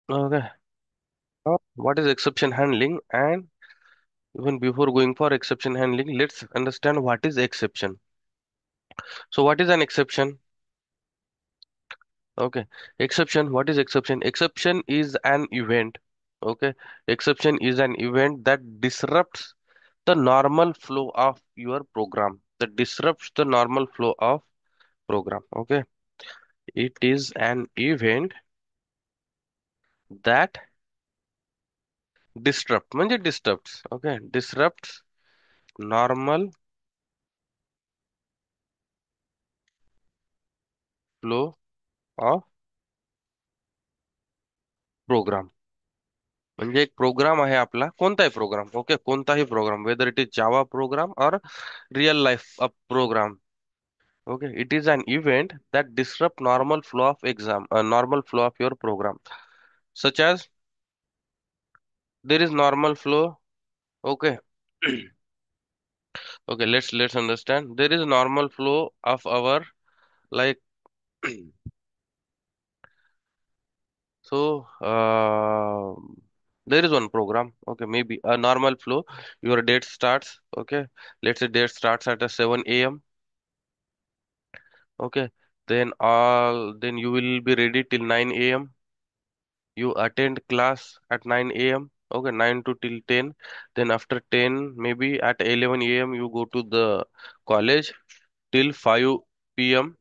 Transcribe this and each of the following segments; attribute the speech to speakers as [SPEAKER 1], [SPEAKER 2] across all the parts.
[SPEAKER 1] Okay. Now, what is exception handling? And even before going for exception handling, let's understand what is exception. So, what is an exception? Okay. Exception. What is exception? Exception is an event. Okay. Exception is an event that disrupts the normal flow of your program. That disrupts the normal flow of program. Okay. It is an event that म्हणजे disrupts. Okay. Disrupts normal flow of program. म्हणजे एक program आहे आपला कोणताही program. Okay, कोणताही program, whether it is Java program और real life program. Okay, it is an event that disrupt normal flow of your program, such as there is normal flow. Okay. Okay, let's understand. There is normal flow of our, like, so there is one program. Okay, maybe a normal flow. Your date starts. Okay, let's say date starts at a 7 a.m. Okay, then you will be ready till 9 a.m. You attend class at 9 a.m. Okay, 9 to till 10. Then after 10, maybe at 11 a.m. you go to the college till 5 p.m.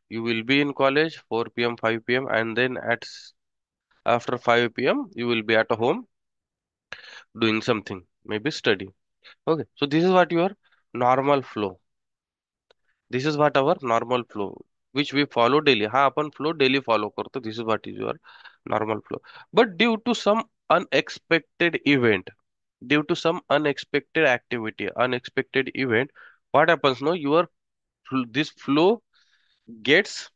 [SPEAKER 1] You will be in college 4 p.m., 5 p.m. and then after 5 p.m. you will be at home doing something, maybe study. Okay, so this is what your normal flow. This is what our normal flow, which we follow daily. हा आपण flow daily follow करतो. This is what is your normal flow. But unexpected event, due to some unexpected activity, unexpected event, what happens now? This flow gets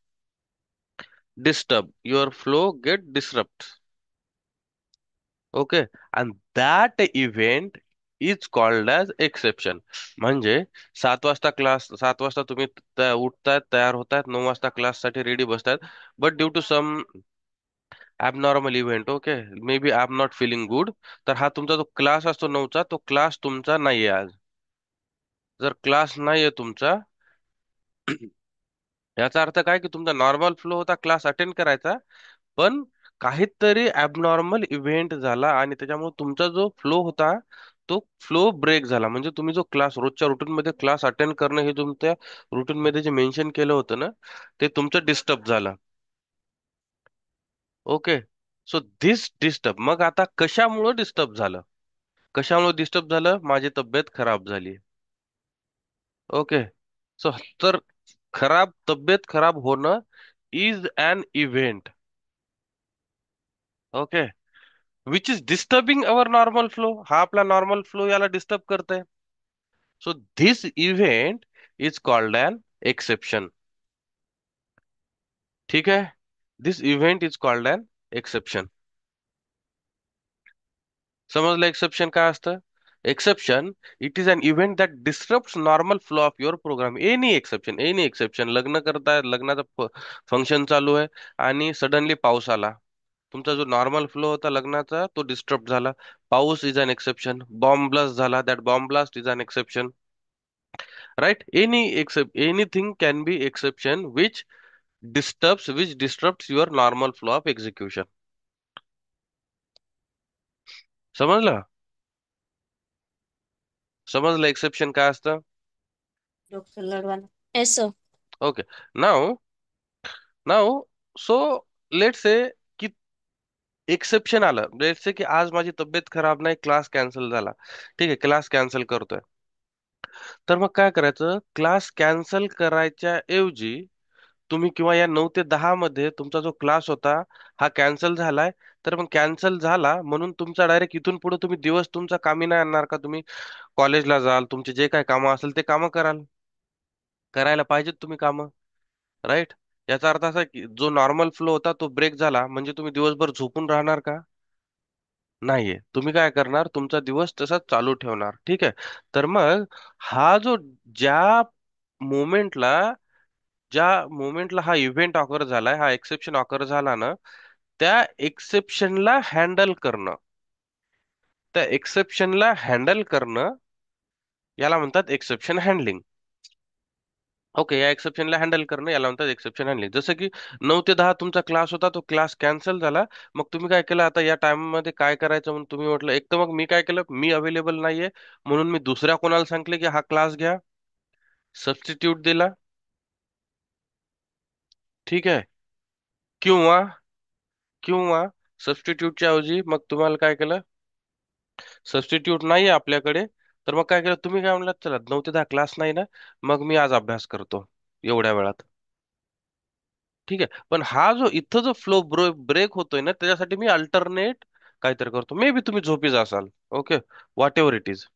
[SPEAKER 1] disturbed. Your flow get disrupt. Okay, and that event is called as exception. म्हणजे 7 वाजता तुम्ही उठतायत, तयार होतायत, 9 वाजता class साठी ready बसतायत, but due to some abnormal event, okay, may be I am not feeling good, तर हा तुमचा जो क्लास असतो 9चा, तो क्लास तुमचा नाहीये आज. जर क्लास नाहीये तुमचा, याचा अर्थ काय की तुमचा नॉर्मल फ्लो होता क्लास अटेंड करायचा, पण काहीतरी ॲबनॉर्मल इव्हेंट झाला आणि त्याच्यामुळे तुमचा जो फ्लो होता तो फ्लो ब्रेक झाला. म्हणजे तुम्ही जो क्लास रोजच्या रुटीन मध्ये क्लास अटेंड करणं हे तुमच्या रुटीन मध्ये जे मेन्शन केलं होतं ना, ते तुमचं डिस्टर्ब झालं. ओके, सो धिस डिस्टर्ब, मग आता कशामुळं डिस्टर्ब झालं? कशामुळे डिस्टर्ब झालं? माझी तब्येत खराब झाली. ओके, सो तर तब्येत खराब होणं is an event. Okay, which is disturbing our normal flow. हा आपला नॉर्मल फ्लो याला डिस्टर्ब करतोय. So this event is called an exception. ठीक आहे, this event is called an exception. समजलं एक्सेप्शन काय असतं? Exception, it is an event that disturbs normal flow of your program. Any exception. लग्न करताय, लग्नाचा फंक्शन चालू आहे आणि सडनली पाऊस आला. तुमचा जो नॉर्मल फ्लो होता लग्नाचा तो डिस्टर्ब झाला. पाऊस is an exception. Bomb blast झाला, that bomb blast is an exception. Right, anything can be exception which disrupts your normal flow of execution. समजलं? समजलं एक्सेप्शन काय असतं?
[SPEAKER 2] डॉक्टर लढवाला. Yes, sir.
[SPEAKER 1] Okay, now now so let's say की exception आलं. Let's say की आज माझी तब्येत खराब नाही, क्लास कॅन्सल झाला. ठीक आहे, क्लास कॅन्सल करतोय. तर मग काय करायचं? क्लास कॅन्सल करायच्या ऐवजी तुम्ही, किंवा या 9 ते 10 मध्ये तुमचा जो क्लास होता हा कॅन्सल झालाय, तर मग कॅन्सल झाला म्हणून तुमचा डायरेक्ट इथून पुढे तुम्ही दिवस तुमचा कामी नाही आणणार का? तुम्ही कॉलेजला जाल, तुमचे जे काही कामं असेल ते कामं कराल. करायला पाहिजेत तुम्ही कामं, राईट. याचा अर्थ असा की जो नॉर्मल फ्लो होता तो ब्रेक झाला म्हणजे तुम्ही दिवसभर झोपून राहणार का? नाहीये. तुम्ही काय करणार? तुमचा दिवस तसाच चालू ठेवणार. ठीक आहे, तर मग हा जो ज्या मोमेंटला ज्या मोमेंटला हा इव्हेंट ऑकर झालाय, हा एक्सेप्शन ऑकर झाला ना, त्या एक्सेप्शनला हँडल करणं. त्या एक्सेप्शनला हँडल करणं याला म्हणतात एक्सेप्शन हँडलिंग. ओके, या एक्सेप्शनला हँडल करणं याला म्हणतात एक्सेप्शन हँडलिंग. जसं की 9 ते 10 तुमचा क्लास होता, तो क्लास कॅन्सल झाला. मग तुम्ही काय केलं, आता या टाइम मध्ये काय करायचं म्हणून तुम्ही म्हटलं, एक तर मग मी काय केलं, मी अवेलेबल नाहीये म्हणून मी दुसऱ्या कोणाला सांगितले की हा क्लास घ्या, सबस्टिट्यूट दिला. ठीक आहे. किंवा किंवा सबस्टिट्यूटच्या ऐवजी मग तुम्हाला काय केलं, सबस्टिट्यूट नाहीये आपल्याकडे, तर मग काय केलं तुम्ही, काय म्हणलात, चला 9 ते 10 क्लास नाही ना, मग मी आज अभ्यास करतो एवढ्या वेळात. ठीक आहे. पण हा जो इथं जो फ्लो ब्रेक होतोय ना, त्याच्यासाठी मी अल्टरनेट काहीतरी करतो. मे बी तुम्ही झोपी जासाल. Okay, whatever it is.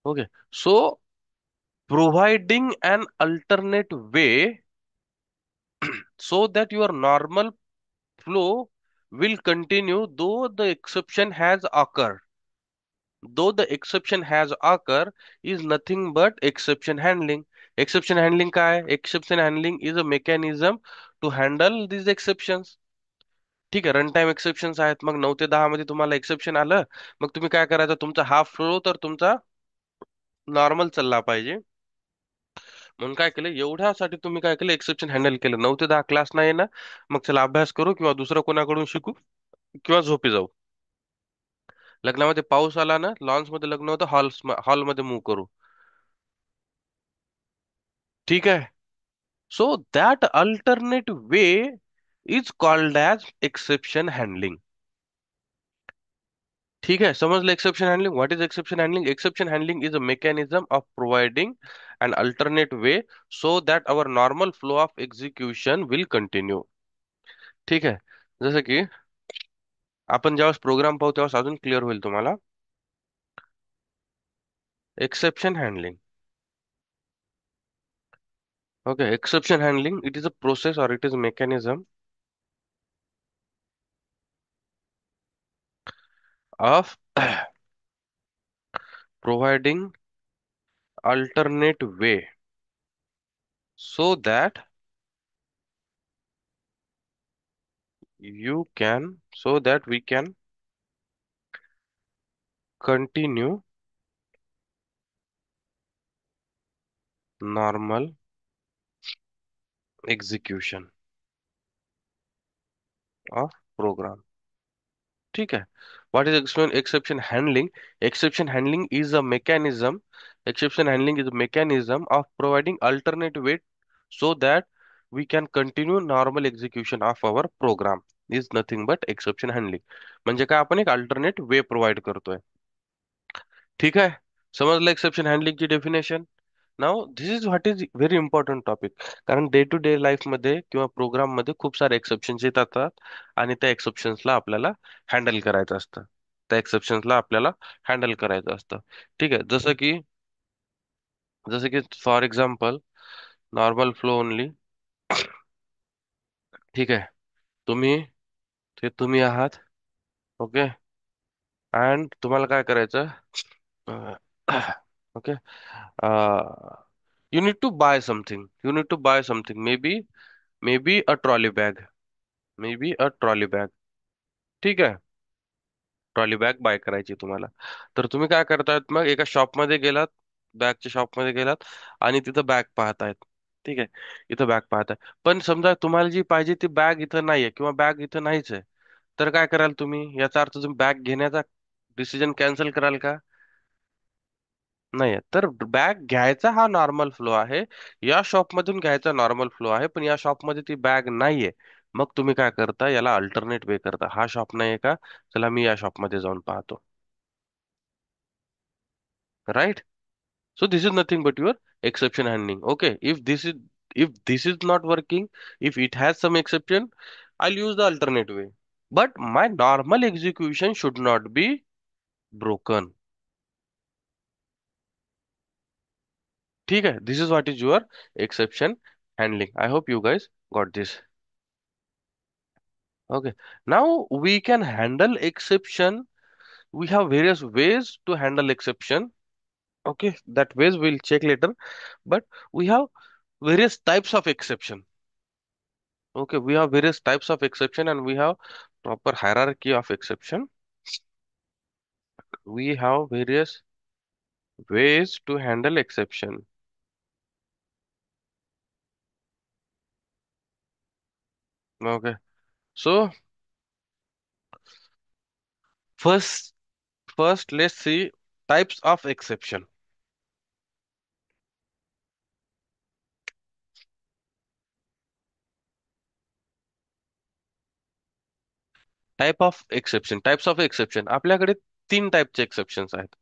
[SPEAKER 1] Okay. So providing an alternate way so that your normal flow will continue though the exception has occurred. Though the exception has occurred is nothing but exception handling. Exception handling काय आहे? Exception handling is a mechanism to handle these exceptions. ठीक आहे. Run time exceptions आहेत. मग 9 ते 10 मध्ये तुम्हाला exception आलं, मग तुम्ही काय करायचं, तुमचा हा फ्लो तर तुमचा नॉर्मल चालला पाहिजे. म्हणून काय केलं, एवढ्यासाठी तुम्ही काय केलं, एक्सेप्शन हँडल केलं. 9 ते 10 क्लास नाही ना, मग चला अभ्यास करू किंवा दुसरं कोणाकडून शिकू किंवा झोपी जाऊ. लग्नामध्ये पाऊस आला ना, लॉन्स मध्ये लग्न होतं, हॉलमध्ये मूव्ह करू. ठीक आहे. So that alternate way is called as exception handling. ठीक आहे, समजलं exception handling. What is exception handling? Exception handling is a mechanism of providing an alternate way so that our normal flow of execution will continue. ठीक आहे. जसं की आपण ज्यावेळेस programme पाहू तेव्हा अजून क्लिअर होईल तुम्हाला. Exception handling. Okay, exception handling, it is a process or it is a mechanism of providing alternate way so that so that we can continue normal execution of program. ठीक है. What is exception handling? Exception handling is a mechanism. Exception handling is a mechanism of providing alternate way so that we can continue normal execution of our program. Is nothing but exception handling. म्हणजे काय, आपण एक alternate वे provide करतोय. ठीक आहे. समजलं exception हँडलिंगची definition. Now this is what is very important topic. कारण डे टू डे लाईफ मध्ये किंवा प्रोग्राम मध्ये खूप सारे एक्सेप्शन्स येतात आणि त्या एक्सेप्शन्सला आपल्याला हँडल करायचं असतं. त्या एक्सेप्शन्सला आपल्याला हँडल करायचं असतं. ठीक आहे. जसं की for example normal flow only. ठीक आहे. तुम्ही तुम्ही आहात. ओके. अँड तुम्हाला काय करायचं, okay, you need to buy something. You need to buy something. Maybe a trolley bag. Maybe a trolley bag. ठीक आहे. ट्रॉली बॅग बाय करायची तुम्हाला. तर तुम्ही काय करतायत, मग एका शॉपमध्ये गेलात, बॅगच्या शॉपमध्ये गेलात आणि तिथं बॅग पाहतायत. ठीक आहे. इथं बॅग पाहताय. पण समजा तुम्हाला जी पाहिजे ती बॅग इथं नाहीये किंवा बॅग इथं नाहीच आहे. तर काय कराल तुम्ही, याचा अर्थ तुम्ही बॅग घेण्याचा डिसिजन कॅन्सल कराल का? नाही. तर बॅग घ्यायचा हा नॉर्मल फ्लो आहे, या शॉप मधून घ्यायचा नॉर्मल फ्लो आहे, पण या शॉप मध्ये ती बॅग नाहीये. मग तुम्ही काय करता, याला अल्टरनेट वे करता. हा शॉप नाहीये का, चला मी या शॉप मध्ये जाऊन पाहतो. Right. So this is nothing but your exception handling. Okay. If this is not working, if it has some exception, I'll use the alternate way, but my normal execution should not be broken. ठीक है. This is what is your exception handling. I hope you guys got this. Okay. Now we can handle exception. We have various ways to handle exception. Okay. That ways we'll check later. But we have various types of exception. Okay, we have various types of exception and we have proper hierarchy of exception. We have various ways to handle exception. Okay, so first, first let's see types of exception. Types of exception. आपल्याकडे तीन टाइपचे exceptions आहेत.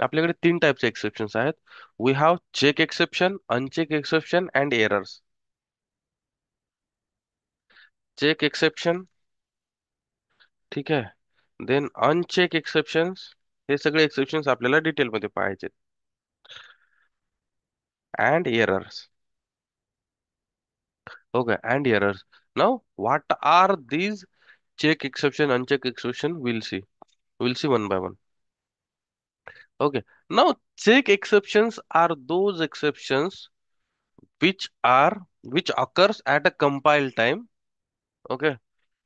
[SPEAKER 1] आपल्याकडे तीन टाइपचे exceptions आहेत. We have check exception, uncheck exception and errors. Check exception, ठीक आहे. देन अनचेक एक्सेप्शन्स, हे सगळे एक्सेप्शन्स आपल्याला डिटेलमध्ये पाहायचे. And errors. Okay, and errors. Now what are these check exception, uncheck exception? We'll see one by one. Okay. Now, check exceptions are those exceptions which occurs at a compile time. Okay,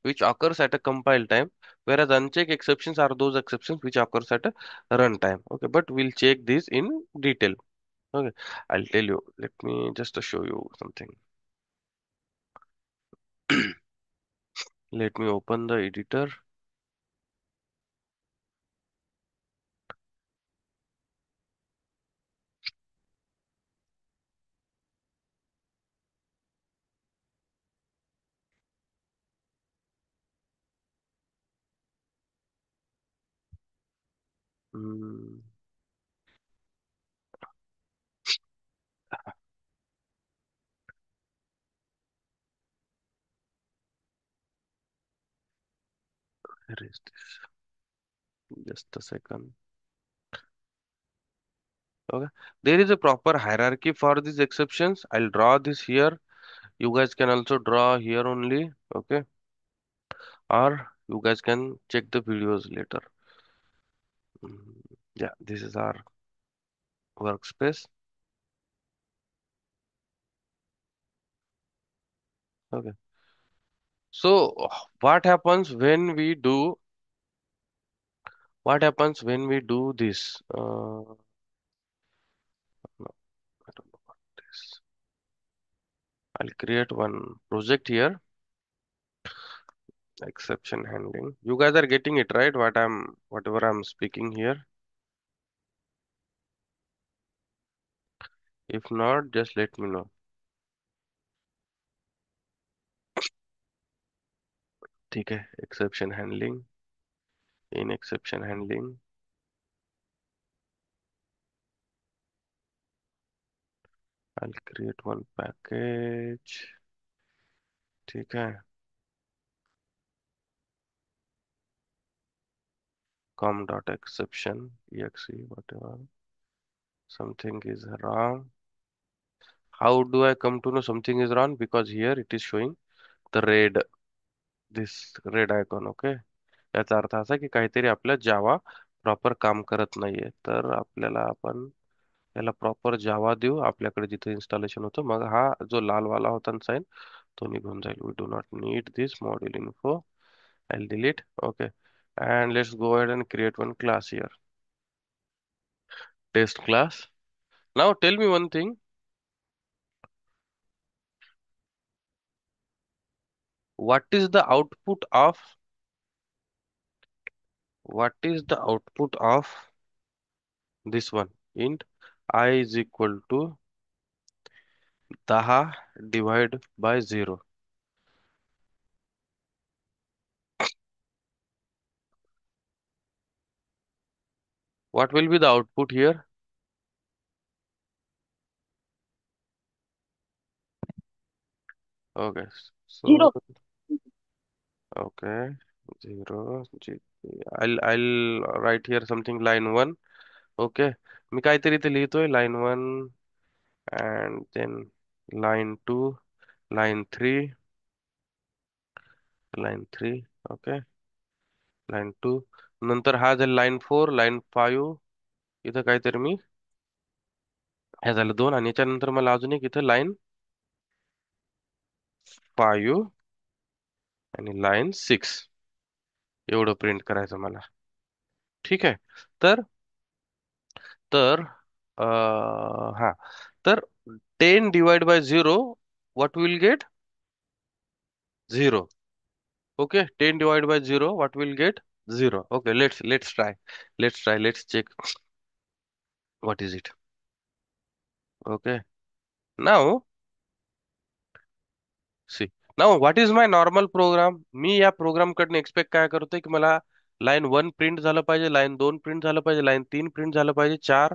[SPEAKER 1] which occurs at a compile time, whereas uncheck exceptions are those exceptions which occurs at a runtime. Okay, but we'll check this in detail. Okay, I'll tell you. Let me just show you something. Let me open the editor. Hmm, where is this? Just a second. Okay, there is a proper hierarchy for these exceptions. I'll draw this here. You guys can also draw here only. Okay, or you guys can check the videos later. Yeah, this is our workspace. Okay, so what happens when we do this? No, I don't know what this. I'll create one project here. Exception handling. You guys are getting it right? Whatever I'm speaking here. If not, just let me know. ठीक है. Exception handling. In exception handling, I'll create one package. ठीक है. com.exception exe whatever. Something is wrong. How do I come to know something is wrong? Because here it is showing the red, this red icon. Okay. याचा अर्थ असा की काहीतरी आपलं जावा proper काम करत नाहीये. तर आपल्याला आपण याला प्रॉपर जावा देऊ. आपल्याकडे जिथे इन्स्टॉलेशन होतं, मग हा जो लाल वाला होता ना साइन, तो निघून जाईल. We do not need this module info. I'll delete. Okay. And let's go ahead and create one class here. Test class. Now tell me one thing. What is the output of what is the output of this one? Int I is equal to 10 divided by 0. What will be the output here? Okay. So
[SPEAKER 2] Zero.
[SPEAKER 1] okay. 0. I'll write here something line 1. Okay. मी काहीतरी इथे लिहितोय line 1 and then line 2, line 3, line 3. Okay. Line 2. नंतर हा झाला line 4, line 5. इथं काहीतरी मी हे झालं 2 आणि याच्यानंतर मला अजून एक इथं लाईन 5 आणि लाईन 6 एवढं प्रिंट करायचं मला. ठीक आहे. तर तर हा तर 10 / 0 what will get 0. Okay, 10 / 0 what will get 0. Okay, let's check what is it. Okay, now see, now what is my normal program. मी या प्रोग्राम कडनं एक्सपेक्ट काय करतोय की मला लाईन 1 प्रिंट झालं पाहिजे, लाईन 2 प्रिंट झालं पाहिजे, लाईन 3 प्रिंट झालं पाहिजे, 4.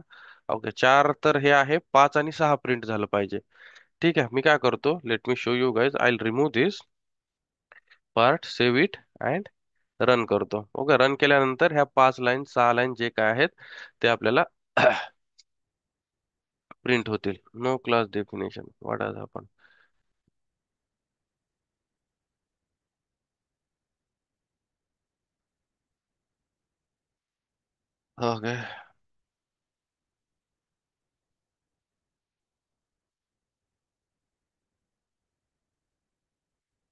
[SPEAKER 1] ओके, 4 तर हे आहे, 5 आणि 6 प्रिंट झालं पाहिजे. ठीक आहे, मी काय करतो, let me show you guys, I will remove this part, save it and run करतो. ओके, रन केल्यानंतर ह्या 5 लाईन 6 लाईन जे काय आहेत ते आपल्याला प्रिंट होतील. No class definition what has happen. Okay,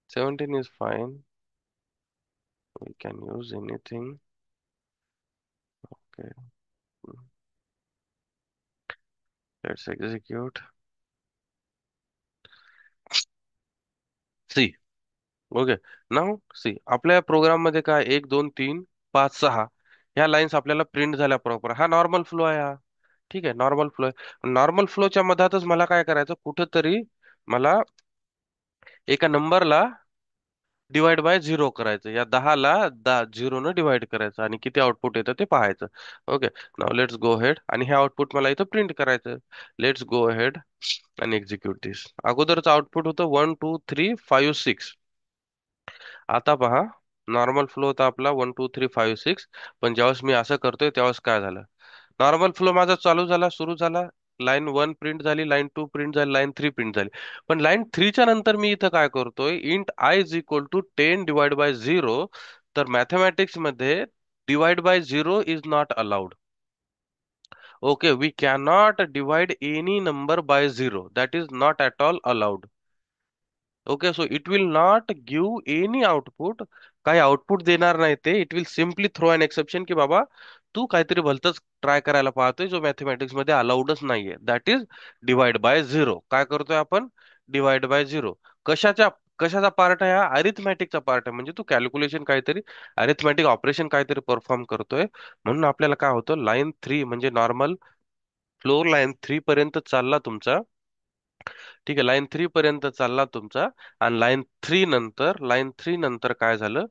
[SPEAKER 1] 17 is fine. We can use anything. Okay, let's execute. See. Okay, now see, आपल्या प्रोग्राम मध्ये काय 1 2 3 5 6 ह्या लाईन्स आपल्याला प्रिंट झाल्या प्रॉपर. हा नॉर्मल फ्लो आहे हा. ठीक आहे, नॉर्मल फ्लो आहे. नॉर्मल फ्लोच्या मधातच मला काय करायचं, कुठंतरी मला एका नंबरला डिवाइड बाय 0 करायचं. या 10ला 0 डिवाइड करायचं आणि किती आउटपुट येतं ते पाहायचं. Okay, now let's go head आणि हे आउटपुट मला इथं प्रिंट करायचं. लेट्स गो हेड आणि एक्झिक्यूट दिस. अगोदरच आउटपुट होतं 1 2 3 5 6. आता पहा, नॉर्मल फ्लो होता आपला 1 2 3 5 6. पण ज्यावेळेस मी असं करतोय त्यावेळेस काय झालं, नॉर्मल फ्लो माझा चालू झाला, सुरू झाला. लाईन 1 प्रिंट झाली, लाईन 2 प्रिंट झाली, लाईन 3 प्रिंट झाली. पण लाईन 3च्या नंतर मी इथं काय करतोय, int I is equal to 10 / 0. तर मॅथमॅटिक्स मध्ये divide by 0 is not allowed. Okay, we cannot divide any number by 0. That is not at all allowed. Okay, so it will not give any output. काही output देणार नाही ते. It will simply throw an exception की बाबा तू काहीतरी भलतंच try करायला पाहतोय जो मॅथमॅटिक्स मध्ये अलाउडच नाहीये. That is divide by 0. काय करतोय आपण, डिवाइड बाय 0. कशाच्या कशाचा पार्ट आहे हा, अरिथमॅटिकचा पार्ट आहे. म्हणजे तू कॅल्क्युलेशन काहीतरी, अरिथमॅटिक ऑपरेशन काहीतरी परफॉर्म करतोय. म्हणून आपल्याला काय होतं, लाईन 3 म्हणजे नॉर्मल फ्लोर लाईन 3 पर्यंत चालला तुमचा. ठीक आहे, लाईन 3 पर्यंत चालला तुमचा. आणि लाईन 3 नंतर काय झालं,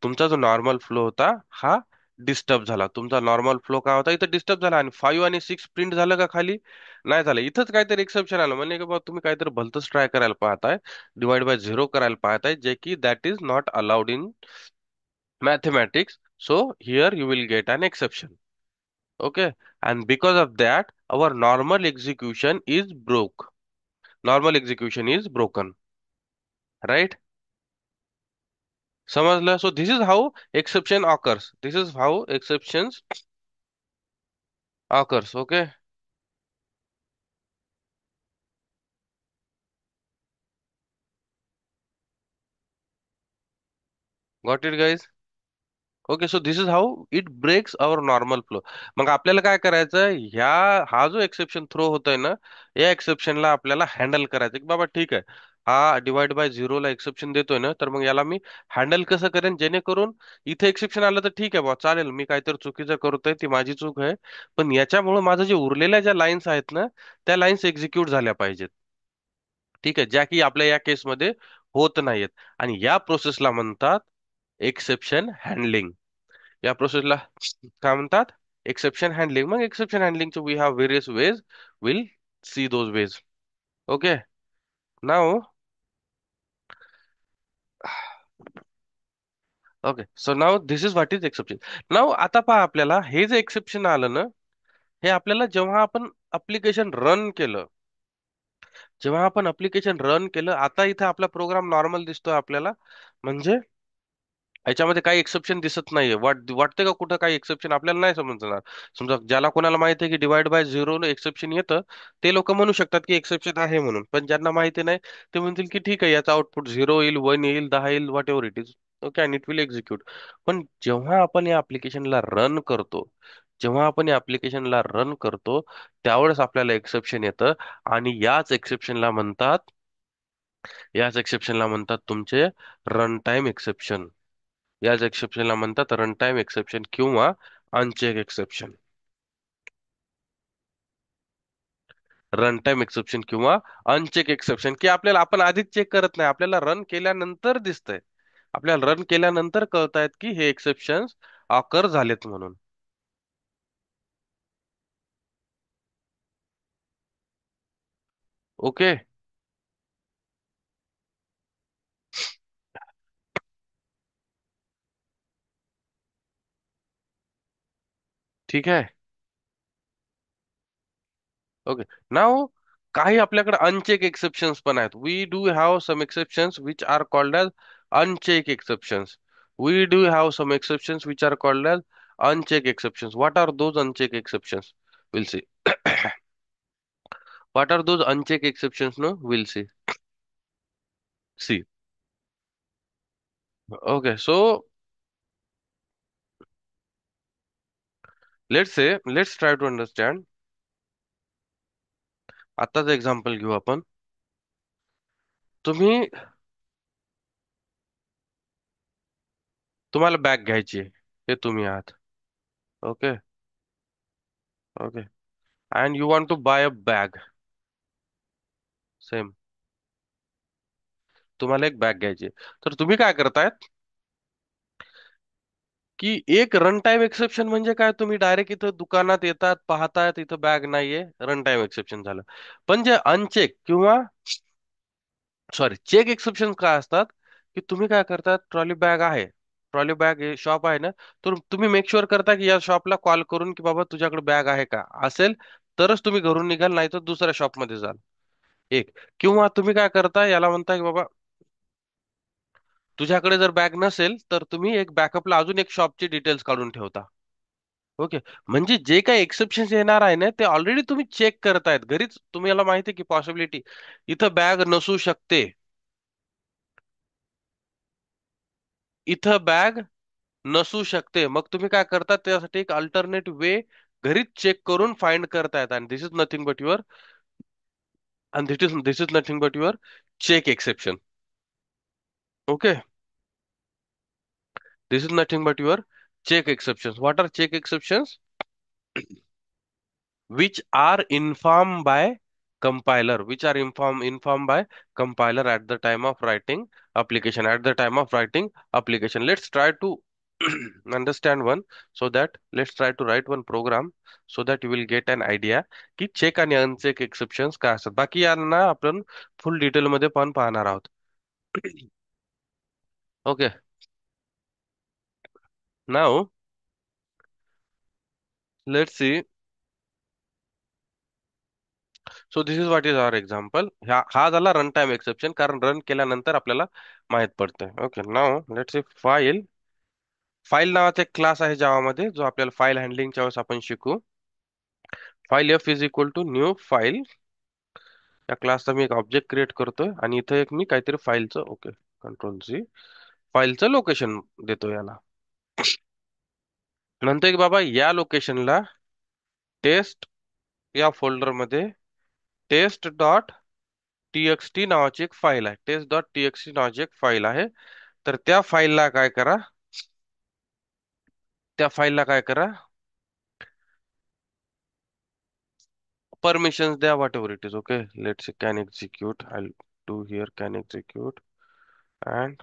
[SPEAKER 1] तुमचा जो नॉर्मल फ्लो होता हा डिस्टर्ब झाला. तुमचा नॉर्मल फ्लो काय होता इथं डिस्टर्ब झाला. आणि 5 आणि 6 प्रिंट झालं का खाली, नाही झालं. इथंच काहीतरी एक्सेप्शन आलं, म्हणजे की बाबा तुम्ही काहीतरी भलतंच ट्राय करायला पाहताय, डिवाइड बाय 0 करायला पाहताय, जे की that is not allowed in mathematics. So here you will get an exception. Okay, and because of that our normal execution is broken, right? समजलं. So this is how exception occurs. This is how exceptions occurs. Okay, got it guys. Okay, so this is how it breaks our normal flow. मग आपल्याला काय करायचं, हा जो exception throw होतोय ना, या एक्सेप्शनला आपल्याला हँडल करायचं की बाबा ठीक आहे, हा डिवाइड बाय 0 ला एक्सेप्शन देतोय ना, तर मग याला मी हँडल कसं करेन, जेणेकरून इथे एक्सेप्शन आलं तर ठीक आहे बा, चालेल, मी काहीतरी चुकीचं करतोय, ती माझी चूक आहे. पण याच्यामुळे माझं जे उरलेल्या ज्या लाईन्स आहेत ना, त्या लाईन्स एक्झिक्यूट झाल्या पाहिजेत. ठीक आहे, ज्या की आपल्या या केसमध्ये होत नाहीयेत. आणि या प्रोसेसला म्हणतात एक्सेप्शन हँडलिंग. या प्रोसेसला काय म्हणतात, एक्सेप्शन हँडलिंग. मग एक्सेप्शन हँडलिंगचे we have various ways, will see those ways. Okay, now okay, so now this is what is exception. Now आता पहा, आपल्याला हे जे एक्सेप्शन आलं ना, हे आपल्याला जेव्हा आपण अप्लिकेशन रन केलं, आता इथे आपला प्रोग्राम नॉर्मल दिसतोय आपल्याला. म्हणजे याच्यामध्ये काही एक्सेप्शन दिसत नाहीये. वाटते का कुठं काही एक्सेप्शन आपल्याला नाही समजणार. समजा ज्याला कोणाला माहिती आहे की डिवाइड बाय झिरो एक्सेप्शन येतं, ते लोक म्हणू शकतात की एक्सेप्शन आहे म्हणून. पण ज्यांना माहिती नाही ते म्हणतील की ठीक आहे, याचा आउटपुट 0 येईल, 1 येईल, 10 येईल, what ever it is. Okay, and it will execute. पण जेव्हा आपण या ऍप्लिकेशनला रन करतो त्यावेळेस आपल्याला एक्सेप्शन येतं. आणि याच एक्सेप्शनला म्हणतात तुमचे रन टाइम एक्सेप्शन. याच एक्सेप्शनला म्हणतात रन टाइम एक्सेप्शन किंवा uncheck exception. Run time exception किंवा अनचेक एक्सेप्शन, की आपण आधीच चेक करत नाही, आपल्याला रन केल्यानंतर दिसतंय. आपल्याला रन केल्यानंतर कळतायत की हे एक्सेप्शन्स ऑकर झालेत म्हणून. ओके. ठीक आहे. ओके. नाव काही आपल्याकडे अनचेक एक्सेप्शन्स पण आहेत. We do have some exceptions which are called as uncheck exceptions. We do have some exceptions which are called as uncheck exceptions. What are those uncheck exceptions? Will see. What are those unchecked exceptions? No, we'll see. See. Okay, so let's try to understand. आताच example घेऊ आपण. तुम्ही तुम्हाला bag घ्यायची आहे. हे तुम्ही आहात. Okay. Okay. And you want to buy a bag. Same. तुम्हाला एक बॅग घ्यायची आहे. तर तुम्ही काय करतायत की एक रन टाइम एक्सेप्शन म्हणजे काय, तुम्ही डायरेक्ट इथं दुकानात येतात, पाहतायत इथं बॅग नाहीये, रन टाइम एक्सेप्शन झालं. पण जे अनचेक किंवा सॉरी चेक एक्सेप्शन काय असतात, की तुम्ही काय करतात, ट्रॉली बॅग आहे, ट्रॉली बॅग शॉप आहे ना, तर तुम्ही मेक शुअर करता की या शॉपला कॉल करून की बाबा तुझ्याकडे बॅग आहे का, असेल तरच तुम्ही घरून निघाल, नाही तर दुसऱ्या शॉपमध्ये जाल. एक. किंवा तुम्ही काय करता, याला म्हणता की बाबा तुझ्याकडे जर बॅग नसेल तर तुम्ही एक बॅकअपला अजून एक शॉपची डिटेल्स काढून ठेवता. ओके. म्हणजे जे काही एक्सेप्शन येणार आहे ना ते ऑलरेडी तुम्ही चेक करतायत घरीच. तुम्हाला माहिती आहे की पॉसिबिलिटी इथं बॅग नसू शकते, इथं बॅग नसू शकते. मग तुम्ही काय करता, त्यासाठी एक अल्टरनेट वे घरीच चेक करून फाइंड करतायत. आणि this is nothing but your check exception. Okay. This is nothing but your check exception. What are check exceptions? which are informed by which are informed by compiler at the time of writing application. Let's try to understand one. Let's try to write one program so that you will get an idea की check आणि uncheck exceptions काय असतात. बाकी यांना आपण फुल detail मध्ये पण पाहणार आहोत. Okay. Now let's see. So this is what is our example. हा झाला रन टाइम एक्सेप्शन, कारण रन केल्यानंतर आपल्याला माहित पडतंय. Okay. Now let's see. File नावाचा एक क्लास आहे जावा मध्ये, जो आपल्याला फाईल हँडलिंगच्या वेळेस आपण शिकू. File F is equal to new file. या क्लासचा मी एक ऑब्जेक्ट क्रिएट करतोय आणि इथं एक मी काहीतरी फाईलचं, ओके, कंट्रोल झी, फाईलचं लोकेशन देतो याला. म्हणतोय की बाबा या लोकेशनला टेस्ट या फोल्डर मध्ये टेस्ट.txt नावाची एक फाईल आहे. टेस्ट.txt नावाची एक फाईल आहे. तर त्या फाईलला काय करा, परमिशन्स द्या, whatever it is. Okay. Let's can execute. I do here can execute. And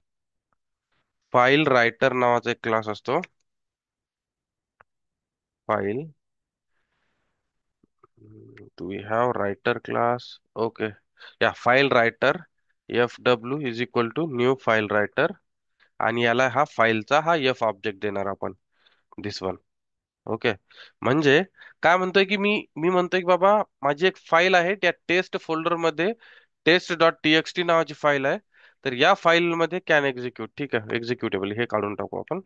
[SPEAKER 1] file writer नावाचा एक क्लास असतो. File, do we have writer class? Okay. या file writer F W is equal to new file writer. आणि याला हा F object देणार आपण, दिस one. Okay. म्हणजे काय म्हणतोय की मी म्हणतोय की बाबा माझी एक फाईल आहे, त्या टेस्ट फोल्डर मध्ये test dot T X T नावाची फाईल आहे. तर या फाईलमध्ये कॅन एक्झिक्यूट, ठीक आहे, एक्झिक्युटेबल हे काढून टाकू आपण.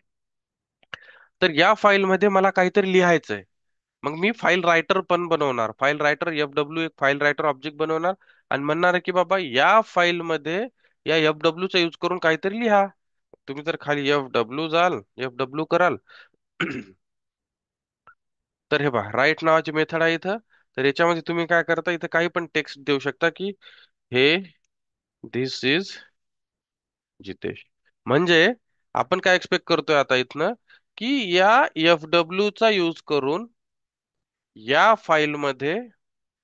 [SPEAKER 1] तर या फाईलमध्ये मला काहीतरी लिहायचंय. मग मी फाईल रायटर पण बनवणार, फाईल रायटर FW एक फाईल रायटर ऑब्जेक्ट बनवणार आणि म्हणणार की बाबा या फाईलमध्ये या FW चा यूज करून काहीतरी लिहा. तुम्ही जर खाली FW जाल, FW कराल, तर हे पहा राईट नावाची मेथड आहे इथं. तर याच्यामध्ये तुम्ही काय करता, इथं काही पण टेक्स्ट देऊ शकता की हे धिस इज जितेश. म्हणजे आपण काय एक्सपेक्ट करतोय आता इथनं, की या FW चा यूज करून या फाईलमध्ये,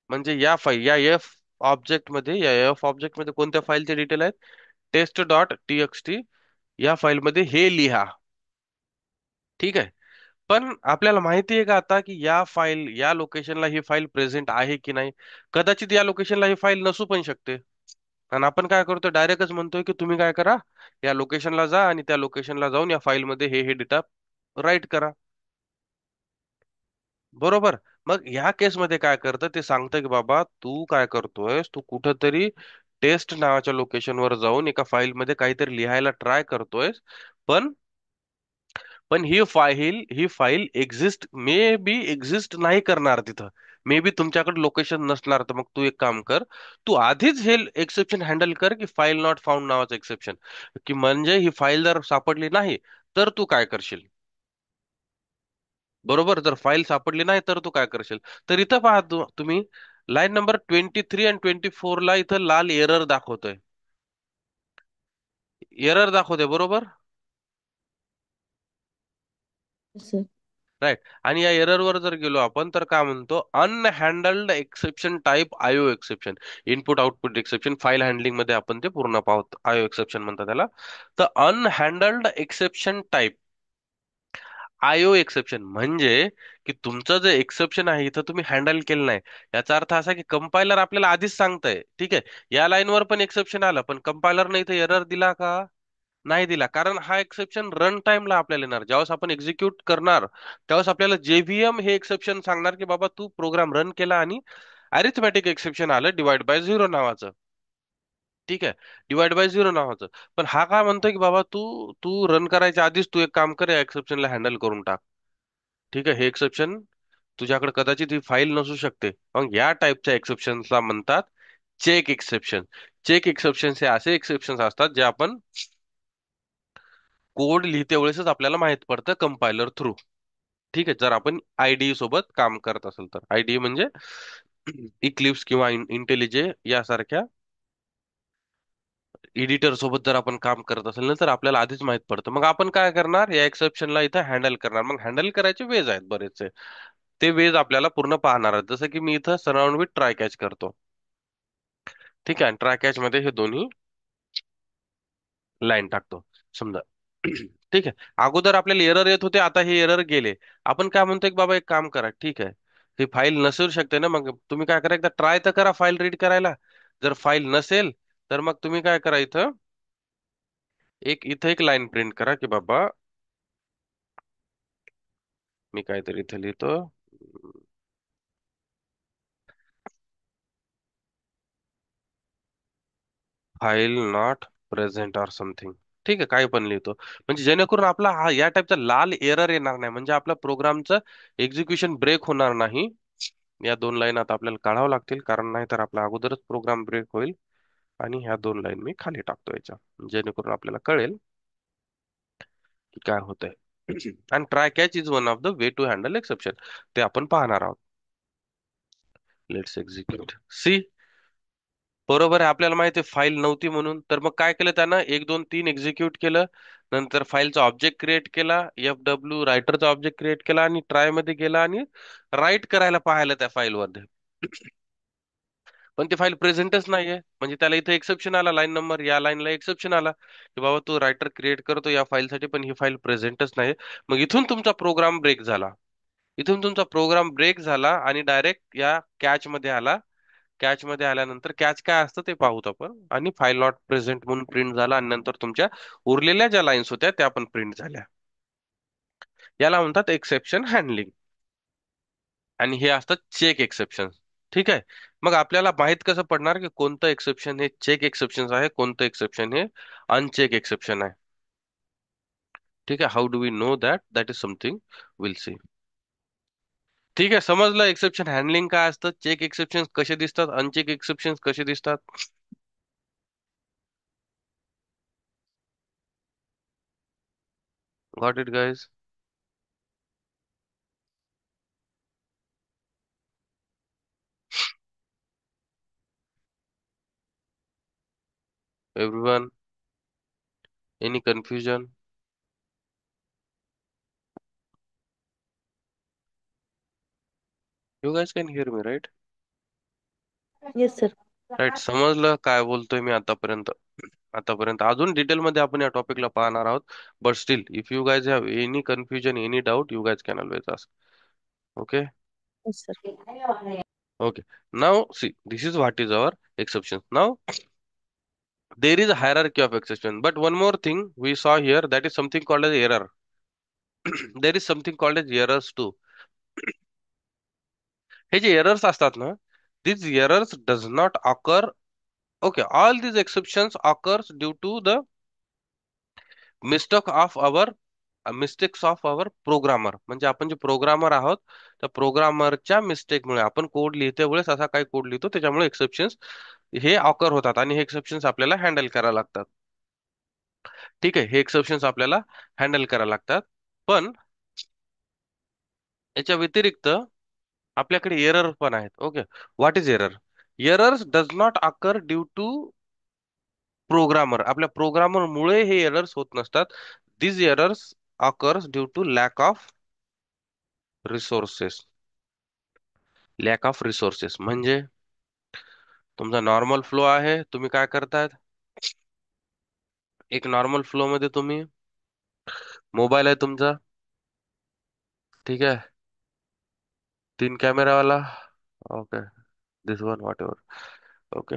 [SPEAKER 1] म्हणजे या फाईल या एफ ऑब्जेक्ट मध्ये, या एफ ऑब्जेक्ट मध्ये कोणत्या फाईलचे डिटेल आहेत, test.txt, या फाईलमध्ये हे लिहा. ठीक आहे. पण आपल्याला माहिती आहे का आता की या फाईल या लोकेशनला ही फाईल प्रेझेंट आहे की नाही? कदाचित या लोकेशनला ही फाईल नसू पण शकते. आणि आपण काय करतो, डायरेक्टच म्हणतोय की तुम्ही काय करा, या लोकेशनला जा आणि त्या लोकेशनला जाऊन या फाईलमध्ये हे डेटा राईट करा. बरोबर. मग ह्या केसमध्ये काय करतं ते सांगतं की बाबा तू काय करतोयस, तू कुठंतरी टेस्ट नावाच्या लोकेशनवर जाऊन एका फाईलमध्ये काहीतरी लिहायला ट्राय करतोयस. पण पण ही फाईल मे बी एक्झिस्ट नाही करणार तिथं. मे बी तुमच्याकडे लोकेशन नसणार. तर मग तू एक काम कर, तू आधीच हे एक्सेप्शन हँडल कर की फाईल नॉट फाउंड नावाचं एक्सेप्शन, की म्हणजे ही फाईल जर सापडली नाही तर तू काय करशील. बरोबर, जर फाईल सापडली नाही तर तू काय करशील. तर इथं पहा तुम्ही लाईन नंबर 23 आणि 24 ला इथं लाल एरर दाखवतोय. एरर दाखवते बरोबर.
[SPEAKER 2] सर.
[SPEAKER 1] राईट. आणि या एरर वर जर गेलो आपण तर काय म्हणतो, unhandled exception type IO exception, input output exception file handling मध्ये आपण ते पूर्ण पाहतो, आयओ एक्सेप्शन म्हणतात त्याला. तर अनहँडल्ड एक्सेप्शन टाईप आयओ एक्सेप्शन म्हणजे की तुमचं जे एक्सेप्शन आहे इथं तुम्ही हँडल केलं नाही. याचा अर्थ असा की कंपायलर आपल्याला आधीच सांगतंय, ठीक आहे, या लाईनवर पण एक्सेप्शन आलं, पण कंपायलरने इथे एरर दिला का? नाही दिला. कारण हा एक्सेप्शन रन टाइमला आपल्याला येणार, ज्यावेळेस आपण एक्झिक्यूट करणार त्यावेळेस आपल्याला JVM हे एक्सेप्शन सांगणार की बाबा तू प्रोग्राम रन केला आणि अरिथमॅटिक एक्सेप्शन आलं डिवाइड बाय झिरो नावाचं. ठीक आहे, डिवाइड बाय झिरो नावाचं. पण हा काय म्हणतोय की बाबा तू तू रन करायच्या आधीच तू एक काम कर, या एक्सेप्शनला हँडल करून टाक. ठीक आहे, हे एक्सेप्शन तुझ्याकडे कदाचित ही फाईल नसू शकते. मग या टाईपच्या एक्सेप्शन्सला म्हणतात चेक एक्सेप्शन. चेक एक्सेप्शन हे असे एक्सेप्शन असतात जे आपण कोड लिहिते वेळेसच आपल्याला माहित पडतं कंपायलर थ्रू. ठीक आहे, जर आपण IDE सोबत काम करत असेल तर. IDE म्हणजे इक्लिप्स किंवा इंटेलिजे यासारख्या एडिटर सोबत जर आपण काम करत असेल ना तर आपल्याला आधीच माहित पडतं. मग आपण काय करणार, या एक्सेप्शनला इथं हँडल करणार. मग हँडल करायचे वेज आहेत बरेचसे, ते वेज आपल्याला पूर्ण पाहणार आहेत. जसं की मी इथं सराउंड विथ ट्राय कॅच करतो. ठीक आहे, ट्राय कॅच मध्ये हे दोन्ही लाईन टाकतो समजा. ठीक आहे, अगोदर आपल्याला एरर येत होते, आता हे एरर गेले. आपण काय म्हणतो की बाबा एक काम करा, ठीक आहे, ही फाईल नसू शकते ना, मग तुम्ही काय करा, एकदा ट्राय तर करा फाईल रीड करायला. जर फाईल नसेल तर मग तुम्ही काय करा, इथं एक लाईन प्रिंट करा की बाबा, मी काहीतरी इथे लिहितो, file not present or something. ठीक आहे, काही पण लिहितो, म्हणजे जेणेकरून आपला हा या टाईपचा लाल एरर येणार नाही, म्हणजे आपल्या प्रोग्रामचं एक्झिक्युशन ब्रेक होणार नाही. या दोन लाईन आता आपल्याला काढावं लागतील, कारण नाही तर आपला अगोदरच प्रोग्राम ब्रेक होईल. आणि ह्या दोन लाईन मी खाली टाकतो याच्या, जेणेकरून आपल्याला कळेल की काय होतंय. आणि try catch is one of the way to handle exception, ते आपण पाहणार आहोत. Let's execute see. बरोबर आहे, आपल्याला माहिती आहे फाईल नव्हती म्हणून. तर मग काय केलं त्यानं, 1 2 3 एक्झिक्यूट केलं. नंतर फाईलचा ऑब्जेक्ट क्रिएट केला, FW रायटरचा ऑब्जेक्ट क्रिएट केला आणि ट्राय मध्ये गेला आणि राईट करायला पाहायला त्या फाईलमध्ये. पण ती फाईल प्रेझेंटच नाहीये, म्हणजे त्याला इथे एक्सेप्शन आला, लाईन नंबर या लाईनला एक्सेप्शन आला की बाबा तू रायटर क्रिएट करतो या फाईलसाठी, पण ही फाईल प्रेझेंटच नाही. मग इथून तुमचा प्रोग्राम ब्रेक झाला. इथून तुमचा प्रोग्राम ब्रेक झाला आणि डायरेक्ट या कॅच मध्ये आला. कॅच मध्ये आल्यानंतर कॅच काय असतं ते पाहूत आपण, आणि फाईल नॉट प्रेझेंट म्हणून प्रिंट झाला, आणि नंतर तुमच्या उरलेल्या ज्या लाईन्स होत्या त्या पण प्रिंट झाल्या. याला म्हणतात एक्सेप्शन हँडलिंग. आणि हे असतात चेक एक्सेप्शन. ठीक आहे. मग आपल्याला माहित कसं पडणार की कोणतं एक्सेप्शन हे चेक एक्सेप्शन आहे, कोणतं एक्सेप्शन हे अनचेक एक्सेप्शन आहे. ठीक आहे. How do we know that? That is something will see. ठीक आहे, समजलं एक्सेप्शन हँडलिंग काय असतं, चेक एक्सेप्शन कसे दिसतात, अनचेक एक्सेप्शन कसे दिसतात. Got it guys? Everyone, any confusion? You guys can hear me, right?
[SPEAKER 2] Yes, sir.
[SPEAKER 1] Right, समजलं काय बोलतोय मी आतापर्यंत. आतापर्यंत अजून डिटेल मध्ये आपण या टॉपिकला पाहणार आहोत. But still if you guys have any confusion, any doubt, you guys can always ask. Okay.
[SPEAKER 2] Yes, sir.
[SPEAKER 1] Okay. Now, see, this is what is our exception. Now, there is a hierarchy of exception. But one more thing we saw here, that is something called as error. There is something called as errors too. हे जे errors असतात ना, these errors does not occur. Okay, all these exceptions occurs due to the mistake of our mistakes of our programmer. म्हणजे आपण जे programmer आहोत, त्या प्रोग्रामरच्या मिस्टेकमुळे आपण कोड लिहिते वेळेस असा काही कोड लिहितो त्याच्यामुळे एक्सेप्शन्स हे ऑकर होतात आणि हे एक्सेप्शन्स आपल्याला हँडल करायला लागतात. ठीक आहे, हे एक्सेप्शन्स आपल्याला हँडल करायला लागतात. पण याच्या व्यतिरिक्त आपल्याकडे एरर पण आहेत. ओके. What is error? Errors does not occur due to programmer. आपल्या प्रोग्रामर मुळे हे एरर्स होत नसतात. This errors occurs due to lack of resources. Lack of resources म्हणजे तुमचा नॉर्मल फ्लो आहे, तुम्ही काय करतायत, एक नॉर्मल फ्लो मध्ये तुम्ही, मोबाईल आहे तुमचा, ठीक आहे, 3 कॅमेरावाला. Okay. This one whatever. Okay.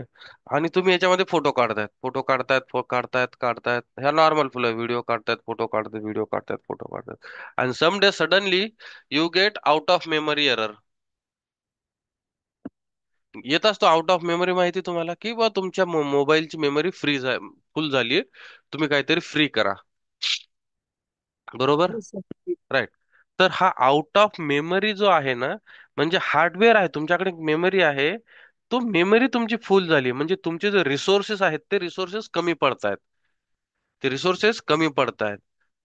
[SPEAKER 1] आणि तुम्ही याच्यामध्ये फोटो काढतायत, फोटो काढतायत, काढतायत, काढतायत, ह्या नॉर्मल फ्लो आहे, व्हिडिओ काढतायत, फोटो काढतायत, व्हिडिओ काढतायत, फोटो काढतायत. आणि some day suddenly you get out of memory error. येत असतो आउट ऑफ मेमरी, माहिती तुम्हाला की बा तुमच्या मोबाईलची मेमरी फुल झाली, तुम्ही काहीतरी फ्री करा. बरोबर?
[SPEAKER 2] Yes, sir.
[SPEAKER 1] राईट. तर हा आउट ऑफ मेमरी जो आहे ना, म्हणजे हार्डवेअर आहे, तुमच्याकडे मेमरी आहे, तो मेमरी तुमची फुल झाली म्हणजे तुमचे जे रिसोर्सेस आहेत ते रिसोर्सेस कमी पडतायत, ते रिसोर्सेस कमी पडतायत.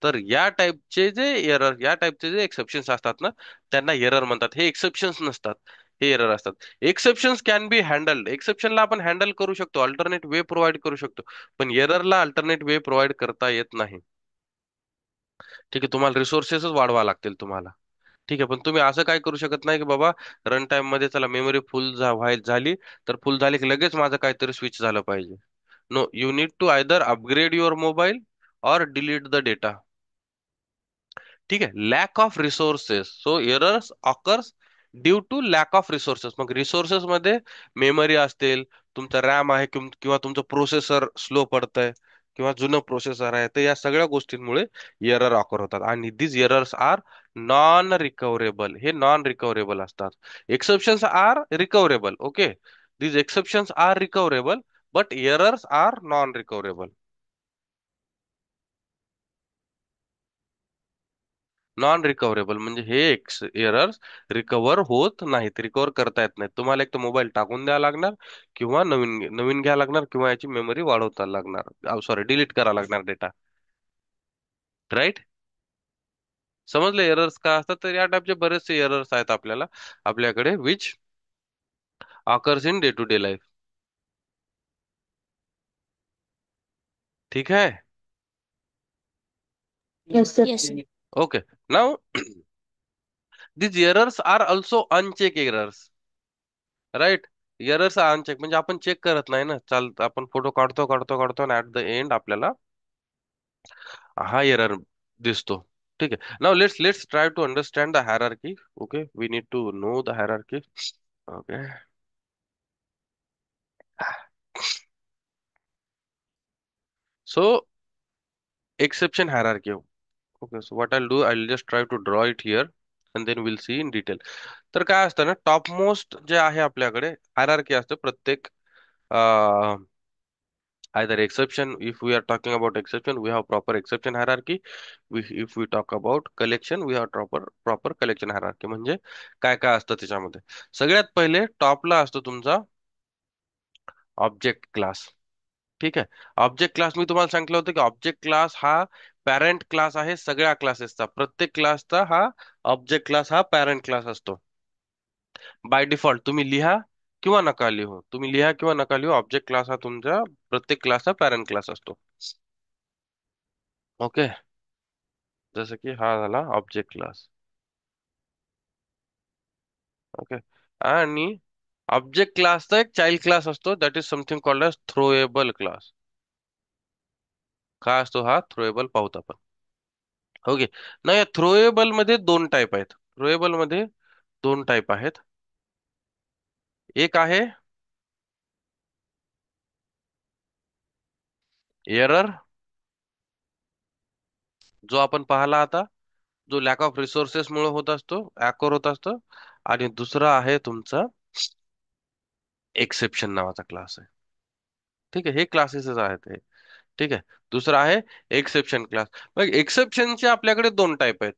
[SPEAKER 1] तर या टाईपचे जे एरर, या टाईपचे जे एक्सेप्शन्स असतात ना, त्यांना एरर म्हणतात. हे एक्सेप्शन्स नसतात, हे एरर असतात. Exceptions can be handled. एक्सेप्शनला आपण हँडल करू शकतो, अल्टरनेट वे प्रोव्हाइड करू शकतो. पण एररला अल्टरनेट वे प्रोव्हाइड करता येत नाही. ठीक आहे, तुम्हाला रिसोर्सेसच वाढवा लागतील तुम्हाला. ठीक आहे, पण तुम्ही असं काय करू शकत नाही की बाबा रन टाइम मध्ये चला मेमरी फुल झाली, तर फुल झाली की लगेच माझं काहीतरी स्विच झालं पाहिजे. No, you need to either upgrade your mobile or delete the data. ठीक आहे. Lack of resources, so errors occurs due to lack of resources. मग रिसोर्सेस मध्ये मेमरी असतील, तुमचा रॅम आहे, किंवा तुमचं प्रोसेसर स्लो पडतंय, किंवा जुनं प्रोसेसर आहे, तर या सगळ्या गोष्टींमुळे एरर ऑकर होतात. आणि this errors are non recoverable. हे नॉन रिकव्हरेबल असतात. Exceptions are recoverable. Okay. This exceptions are recoverable, but errors are non recoverable. Non recoverable म्हणजे हे एरर्स रिकव्हर होत नाहीत, रिकव्हर करता येत नाहीत. तुम्हाला एक तर मोबाईल टाकून द्यावा लागणार, किंवा नवीन नवीन घ्यावं लागणार, किंवा याची मेमरी वाढवता लागणार, सॉरी डिलीट करावा लागणार डेटा. राईट? समजले एरर्स काय असतात? तर या टाइपचे बरेचसे एरर्स आहेत आपल्याकडे which occurs in day to day life. ठीक है.
[SPEAKER 2] Yes, sir. Yes, sir.
[SPEAKER 1] Okay. Now these errors are also uncheck errors. Right. Errors uncheck म्हणजे आपण चेक करत नाही ना, आपण फोटो काढतो, काढतो, काढतो, आणि ऍट द एंड आपल्याला हा एरर दिसतो. ठीक आहे. Now let's try to understand the hierarchy. Okay, we need to know the hierarchy. Okay. So exception hierarchy. Okay, so what I'll do, I'll just try to draw it here. And then will see in detail. तर काय असतं ना, top most जे आहे आपल्याकडे hierarchy असते प्रत्येक either exception. If we are talking about exception, we have proper exception hierarchy. If we talk about collection, we have proper collection hierarchy. म्हणजे काय काय असतं त्याच्यामध्ये. सगळ्यात पहिले टॉपला असतो तुमचा ऑब्जेक्ट क्लास. ठीक आहे. ऑब्जेक्ट क्लास मी तुम्हाला सांगितलं होतं की ऑब्जेक्ट क्लास हा पॅरेंट क्लास आहे सगळ्या क्लासेसचा. प्रत्येक क्लासचा हा ऑब्जेक्ट क्लास हा पॅरेंट क्लास असतो. बाय डिफॉल्ट तुम्ही लिहा किंवा नका लिहू, तुम्ही लिहा किंवा नका लिहू, ऑब्जेक्ट क्लास हा तुमच्या प्रत्येक क्लासचा पॅरेंट क्लास असतो. ओके. जसं की हा झाला ऑब्जेक्ट क्लास. ओके. आणि ऑब्जेक्ट क्लासचा एक चाइल्ड क्लास असतो, that is something called as throwable class. काय असतो हा थ्रोएबल पाहूत आपण. ओके. ना या थ्रोएबल मध्ये दोन टाईप आहेत. थ्रोएबल मध्ये दोन टाईप आहेत. एक आहे एरर, जो आपण पाहिला आता, जो लॅक ऑफ रिसोर्सेस मुळे होत असतो, अॅकोर होत असतो. आणि दुसरा आहे तुमचा एक्सेप्शन नावाचा क्लास आहे. ठीक आहे, हे क्लासेसच आहेत हे. ठीक आहे. दुसरा आहे एक्सेप्शन क्लास. मग एक्सेप्शनचे आपल्याकडे दोन टाईप आहेत.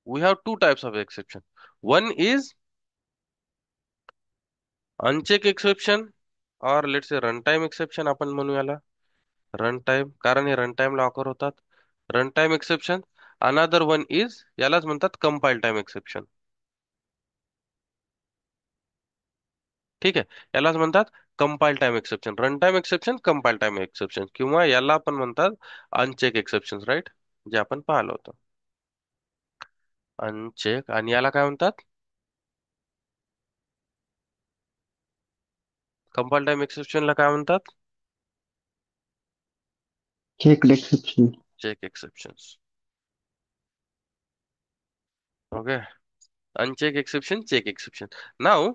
[SPEAKER 1] We have two types of exception. One is uncheck exception or let's say runtime exception आपण म्हणू याला. Runtime, कारण हे runtime ला ऑकर होतात. Runtime exception. Another one is यालाच म्हणतात compile time exception. ठीक आहे. यालाच म्हणतात compile time exception. Runtime exception, compile time exception किंवा याला आपण म्हणतात uncheck exceptions, राईट? जे आपण पाहिलं होतं. अनचेक आणि याला काय म्हणतात? कंपाईल टाइम एक्सेप्शन ला काय म्हणतात?
[SPEAKER 3] checked exception.
[SPEAKER 1] Check exceptions. Okay. Uncheck exception, check exception. Now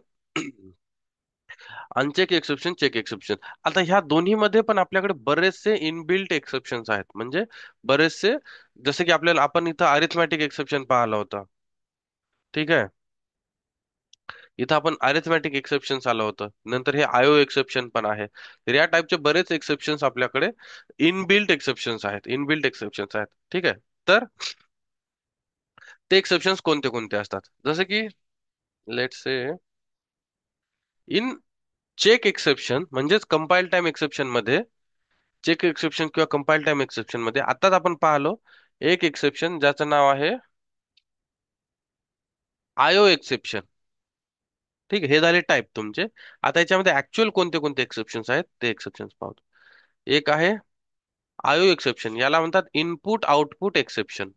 [SPEAKER 1] uncheck exception, check exception. आता ह्या दोन्ही मध्ये पण आपल्याकडे बरेचसे इनबिल्ट एक्सेप्शन्स आहेत. म्हणजे बरेचसे, जसे की आपल्याला आपण इथं अरिथमॅटिक एक्सेप्शन पाहिला होता. ठीक आहे. इथं आपण अरिथमॅटिक एक्सेप्शन्स आलं होतं. नंतर हे आयओ एक्सेप्शन पण आहे. तर या टाईपचे बरेच एक्सेप्शन्स आपल्याकडे इनबिल्ट एक्सेप्शन्स आहेत. इनबिल्ट एक्सेप्शन्स आहेत. ठीक आहे. तर ते एक्सेप्शन्स कोणते कोणते असतात? जसे की let say in check exception म्हणजेच कंपाईल टाइम एक्सेप्शन मध्ये, चेक एक्सेप्शन किंवा कंपाईल टाइम एक्सेप्शन मध्ये आताच आपण पाहलो एक एक्सेप्शन ज्याचं नाव आहे आयओ एक्सेप्शन. ठीक आहे, हे झाले टाईप तुमचे. आता याच्यामध्ये ऍक्च्युअल कोणते कोणते एक्सेप्शन्स आहेत ते एक्सेप्शन्स पाहतो. एक आहे आयओ एक्सेप्शन, याला म्हणतात input output exception.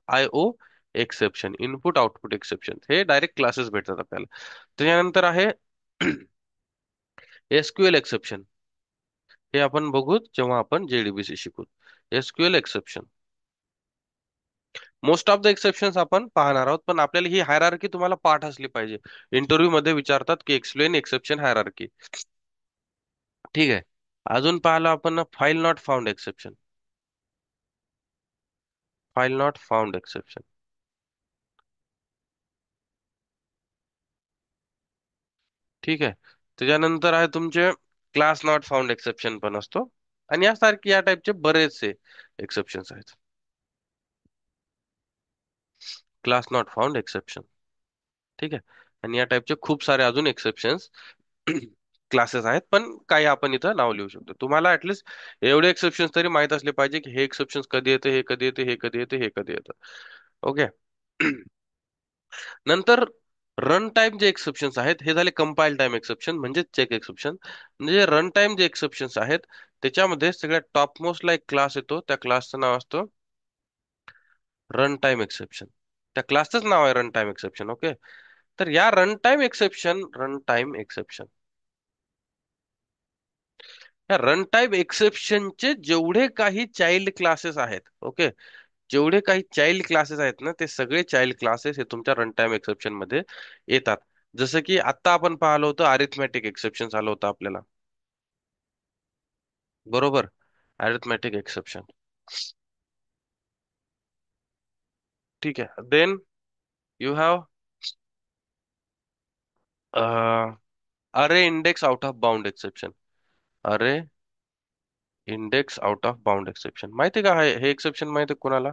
[SPEAKER 1] IO exception, input output exception, हे डायरेक्ट क्लासेस भेटतात आपल्याला. त्याच्यानंतर आहे एसक्यूएल एक्सेप्शन. हे आपण बघू जेव्हा आपण जेडीबीसी शिकू. SQL exception, most of the exceptions आपण पाहणार आहोत, पण आपल्याला ही हायरार्की तुम्हाला पाठ असली पाहिजे. इंटरव्ह्यू मध्ये विचारतात की एक्सप्लेन एक्सेप्शन हायरार्की. ठीक आहे. अजून पाहिलं आपण file not found exception. File not found exception. ठीक आहे. त्याच्यानंतर आहे तुमचे क्लास नॉट फाउंड एक्सेप्शन पण असतो. आणि यासारखे या टाईपचे बरेचसे एक्सेप्शन्स आहेत. Class not found exception. ठीक आहे. आणि या टाईपचे खूप सारे अजून एक्सेप्शन्स क्लासेस आहेत, पण काही आपण इथं नाव लिहू शकतो. तुम्हाला ऍटलिस्ट एवढे एक्सेप्शन्स तरी माहित असले पाहिजे की हे एक्सेप्शन्स कधी येते, हे कधी येते, हे कधी येते, हे कधी येतं. ओके. नंतर रन टाइम जे एक्सेप्शन्स आहेत हे झाले कंपाईल टाइम एक्सेप्शन म्हणजे चेक एक्सेप्शन. म्हणजे रन टाइम जे एक्सेप्शन्स आहेत त्याच्यामध्ये सगळ्यात टॉप मोस्टला एक क्लास येतो, त्या क्लासचं नाव असतं रन टाइम एक्सेप्शन. त्या क्लासचंच नाव आहे रन टाइम एक्सेप्शन. ओके. तर या रन टाइम एक्सेप्शन, या रन टाइम एक्सेप्शनचे जेवढे काही चाइल्ड क्लासेस आहेत, ओके, जेवढे काही चाइल्ड क्लासेस आहेत ना, ते सगळे चाइल्ड क्लासेस हे तुमच्या रन टाइम एक्सेप्शन मध्ये येतात. जसं की आता आपण पाहिलं होतं अरिथमॅटिक एक्सेप्शन आलं होतं आपल्याला. बरोबर. Arithmetic exception. ठीक आहे. Then you have array index out of bound exception. Array index out of bound exception माहिती का? हे एक्सेप्शन माहिती कुणाला?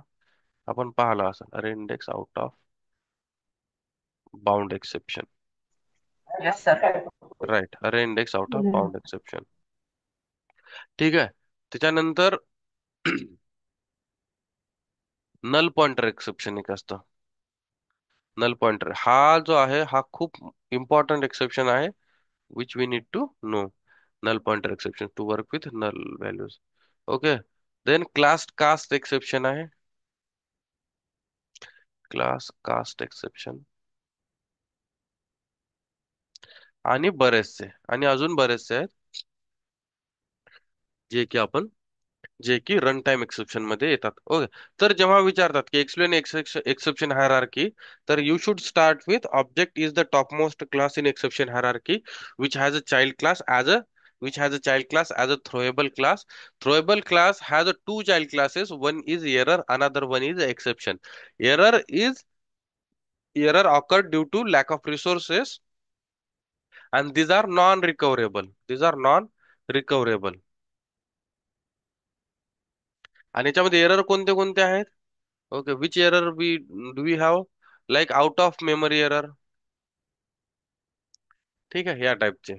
[SPEAKER 1] आपण पाहिला असेल, array index out of bound exception. Right, array index out of bound exception. ठीक आहे. त्याच्यानंतर नल पॉइंटर एक्सेप्शन एक असतं. नल पॉइंटर हा जो आहे हा खूप इम्पॉर्टंट एक्सेप्शन आहे, which we need to know. Null pointer exception to work with null values. Okay. Then class cast exception आहे. क्लास कास्ट एक्सेप्शन आणि बरेचसे, आणि अजून बरेचसे आहेत जे की आपण, जे की रन टाइम एक्सेप्शन मध्ये येतात. ओके. तर जेव्हा विचारतात की एक्सप्लेन एक्सेप्शन हायरार्की, तर you should start with object is the top most class in exception hierarchy which has a child class as a which has a child class as a throwable class. Throwable class has a two child classes. One is error, another one is exception. Error occurred due to lack of resources, and these are non-recoverable. These are non-recoverable. आणि याच्यामध्ये error कोणते कोणते आहेत? Okay, which error we do we have? Like out of memory error. ठीक आहे, या टाईपचे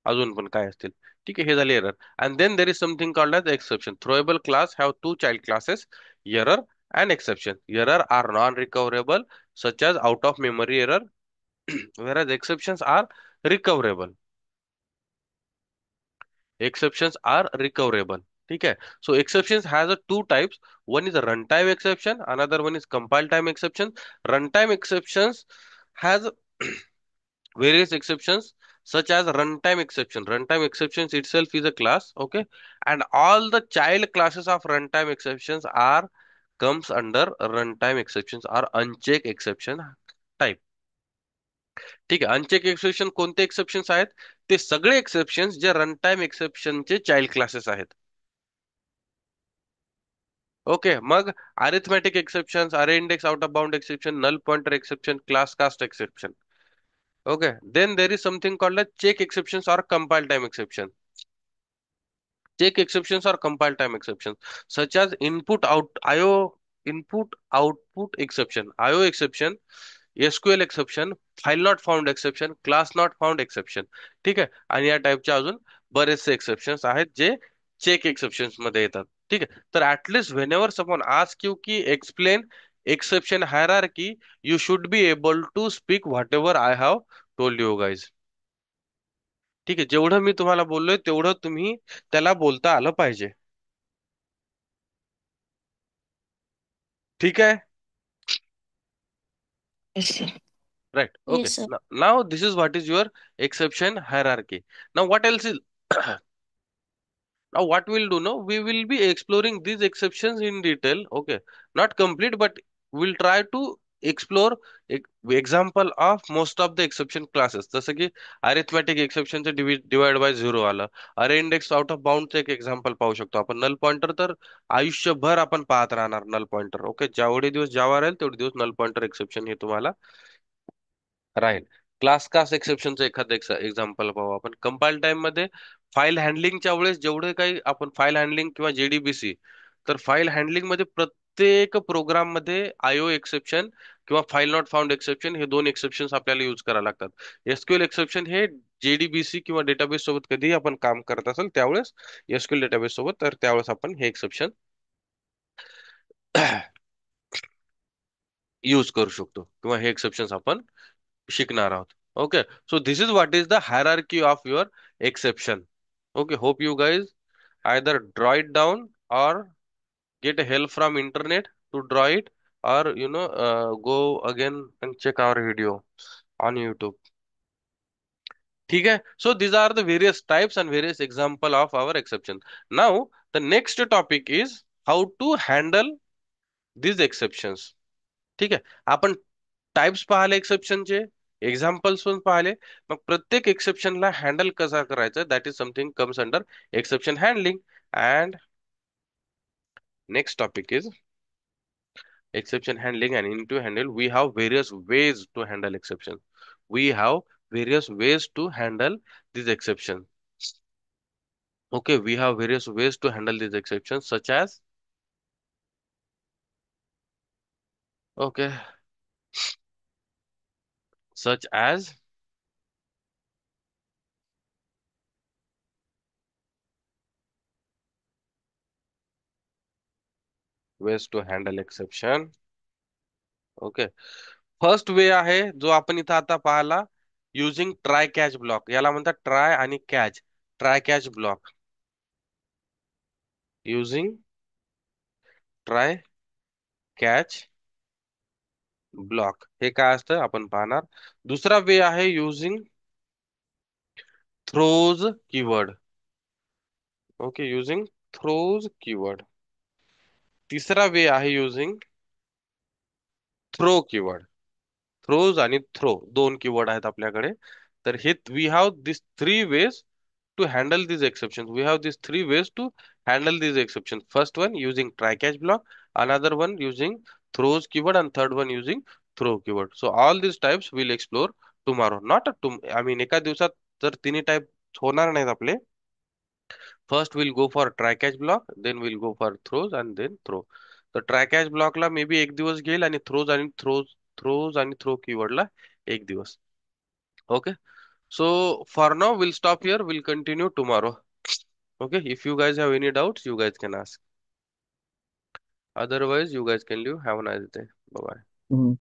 [SPEAKER 1] अजून पण काय असतील. ठीक आहे, हे झाले error. And then there is something called as exception. Throwable class have two child classes, error and exception. Error are non recoverable such as out of memory error, whereas exceptions are recoverable. Exceptions are recoverable. ठीक है. So exceptions has a two types. One is a runtime exception, another one is compile time exception. Runtime exceptions has various exceptions such as runtime exception. Runtime exceptions itself is a class, okay, and all the child classes of runtime exceptions are comes under runtime exceptions or uncheck exception type. ठीक आहे. Uncheck exception कोणते exceptions आहेत? ते सगळे exceptions जे runtime एक्सेप्शनचे child classes आहेत. Okay. मग arithmetic exceptions, array index out of bound exception, null pointer exception, class cast exception. Okay. Then there is something called check exceptions or compile time exception. Check exceptions or compile time exceptions, such as input output exception, IO exception, SQL exception, file not found exception, class not found exception. ठीक आहे. आणि या टाईपचे अजून बरेचसे exceptions आहेत जे check exceptions मध्ये येतात. ठीक आहे. तर at least whenever someone ask you की explain exception hierarchy, you should be able to speak whatever I have told you guys. ठीक आहे. जेवढं मी तुम्हाला बोललोय तेवढं तुम्ही त्याला बोलता आलं पाहिजे. ठीक आहे.
[SPEAKER 2] Yes, sir.
[SPEAKER 1] Right. Okay.
[SPEAKER 2] Yes, sir.
[SPEAKER 1] Now this is what is your exception hierarchy. Now what else is now what we'll do now? We will be exploring these exceptions in detail. Okay. Not complete, but we'll try to explore example of most of the exception classes. जसं की arithmetic एक्सेप्शनचं divide by zero आलं. अरे index out of बाउंडचं एक example पाहू शकतो आपण. Null pointer तर आयुष्यभर आपण पाहत राहणार नल पॉइंटर. ओके. जेवढे दिवस जावा राहील तेवढे दिवस नल पॉइंटर एक्सेप्शन हे तुम्हाला राहील. क्लास कास्ट एक्सेप्शनचं एखादं एक्झाम्पल पाहू आपण. कंपाईल टाइम मध्ये फाईल हँडलिंगच्या वेळेस जेवढे काही आपण फाईल हँडलिंग किंवा जेडीबीसी, तर फाईल हँडलिंग मध्ये प्रत्येक प्रोग्राम मध्ये आयओ एक्सेप्शन किंवा फाईल नॉट फाउंड एक्सेप्शन हे दोन एक्सेप्शन्स आपल्याला यूज करावे लागतात. एसक्यूएल एक्सेप्शन हे जेडीबीसी किंवा डेटाबेस सोबत कधीही आपण काम करत असेल त्यावेळेस, एसक्यूएल डेटाबेस सोबत, तर त्यावेळेस आपण हे एक्सेप्शन यूज करू शकतो किंवा हे एक्सेप्शन्स आपण शिकणार आहोत. Okay. So this is what is the hierarchy of your exception. Okay, hope you guys either draw it down or get help from internet to draw it, or go again and check our video on YouTube. ठीक है. So these are the various types and various example of our exception. Now the next topic is how to handle these exceptions. ठीक आहे. आपण types पाहिले एक्सेप्शनचे, examples पण पाहिले. मग प्रत्येक एक्सेप्शनला हँडल कसा करायचं, that is something comes under exception handling. And next topic is exception handling and into handle, we have various ways to handle exception. We have various ways to handle these exceptions. Okay, we have various ways to handle these exceptions, such as, okay, such as, ways to handle exception. Okay, first way आहे जो आपण इथं आता पाहिला, using try catch block. याला म्हणतात try आणि catch, try catch block. Using try catch block हे काय असतं आपण पाहणार. दुसरा वे आहे using throws keyword. Okay, using throws keyword. तिसरा वे आहे युजिंग थ्रो कीवर्ड. थ्रोज आणि थ्रो दोन कीवर्ड आहेत आपल्याकडे. तर हे we have this three ways to handle these exceptions. We have these three ways to handle these exceptions. First one using try catch block, another one using throws keyword, and third one using throw keyword. So all these types we'll explore tomorrow. Not a I mean एका दिवसात जर तिन्ही type होणार नाहीत आपले. First we'll go for try catch block, then we'll go for throws and then throw. तर try catch ब्लॉकला may be एक दिवस घेईल आणि थ्रोज आणि थ्रो कीवर्डला एक दिवस. Okay, so for now we'll stop here, we'll continue tomorrow. Okay, if you guys have any doubts, you guys can ask. Otherwise, you guys can leave. Have a nice day. Bye bye.
[SPEAKER 3] हम्म.